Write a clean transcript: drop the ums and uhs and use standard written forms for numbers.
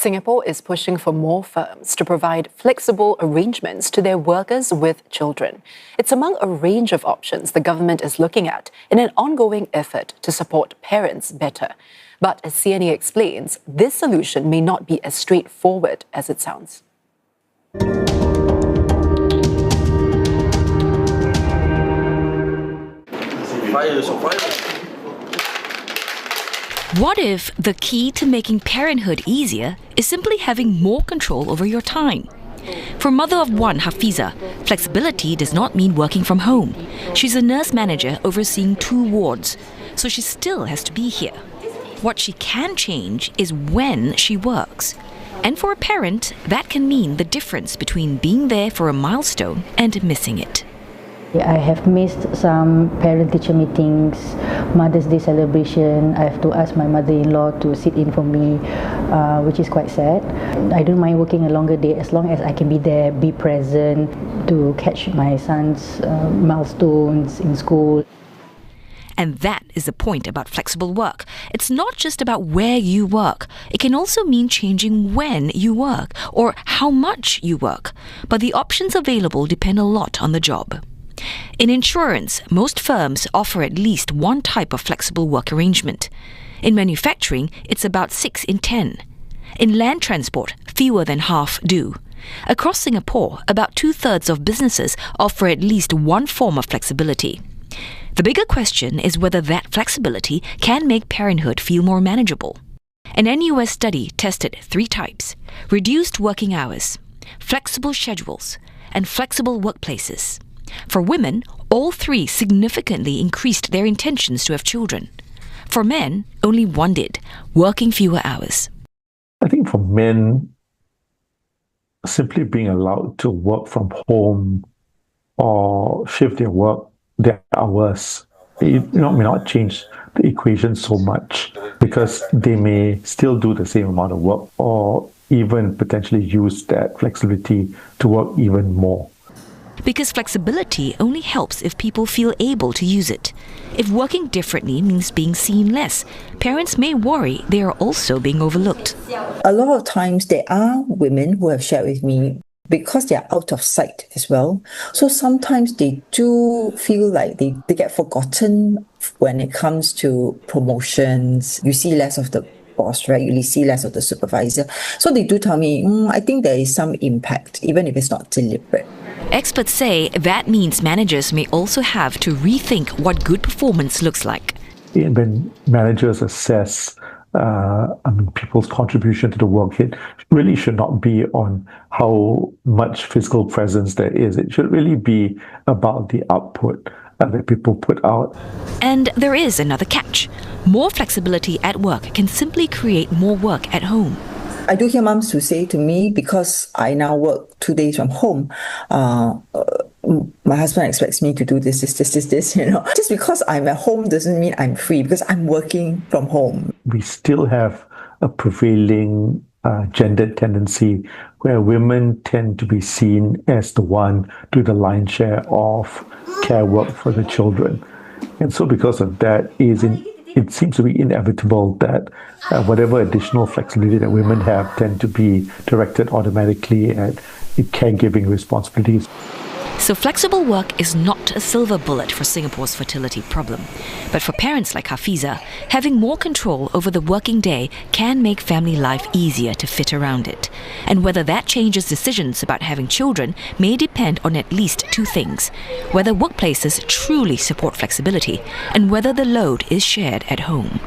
Singapore is pushing for more firms to provide flexible arrangements to their workers with children. It's among a range of options the government is looking at in an ongoing effort to support parents better. But as CNA explains, this solution may not be as straightforward as it sounds. What if the key to making parenthood easier is simply having more control over your time? For mother of one, Hafiza, flexibility does not mean working from home. She's a nurse manager overseeing 2 wards, so she still has to be here. What she can change is when she works. And for a parent, that can mean the difference between being there for a milestone and missing it. I have missed some parent-teacher meetings, Mother's Day celebration. I have to ask my mother-in-law to sit in for me, which is quite sad. I don't mind working a longer day as long as I can be there, be present, to catch my son's milestones in school. And that is the point about flexible work. It's not just about where you work. It can also mean changing when you work or how much you work. But the options available depend a lot on the job. In insurance, most firms offer at least one type of flexible work arrangement. In manufacturing, it's about 6 in 10. In land transport, fewer than half do. Across Singapore, about 2/3 of businesses offer at least one form of flexibility. The bigger question is whether that flexibility can make parenthood feel more manageable. An NUS study tested 3 types: reduced working hours, flexible schedules, and flexible workplaces. For women, all 3 significantly increased their intentions to have children. For men, only one did, working fewer hours. I think for men, simply being allowed to work from home or shift their hours, may not change the equation so much, because they may still do the same amount of work or even potentially use that flexibility to work even more. Because flexibility only helps if people feel able to use it. If working differently means being seen less, parents may worry they are also being overlooked. A lot of times there are women who have shared with me, because they are out of sight as well. So sometimes they do feel like they get forgotten when it comes to promotions. You see less of the boss, right? You see less of the supervisor. So they do tell me, I think there is some impact, even if it's not deliberate. Experts say that means managers may also have to rethink what good performance looks like. When managers assess people's contribution to the work, it really should not be on how much physical presence there is. It should really be about the output that people put out. And there is another catch. More flexibility at work can simply create more work at home. I do hear moms who say to me, because I now work 2 days from home, my husband expects me to do this, Just because I'm at home doesn't mean I'm free, because I'm working from home. We still have a prevailing gendered tendency where women tend to be seen as the one doing the lion's share of care work for the children. And so because of that, it seems to be inevitable that whatever additional flexibility that women have tend to be directed automatically at caregiving responsibilities. So flexible work is not a silver bullet for Singapore's fertility problem. But for parents like Hafiza, having more control over the working day can make family life easier to fit around it. And whether that changes decisions about having children may depend on at least 2 things: whether workplaces truly support flexibility and whether the load is shared at home.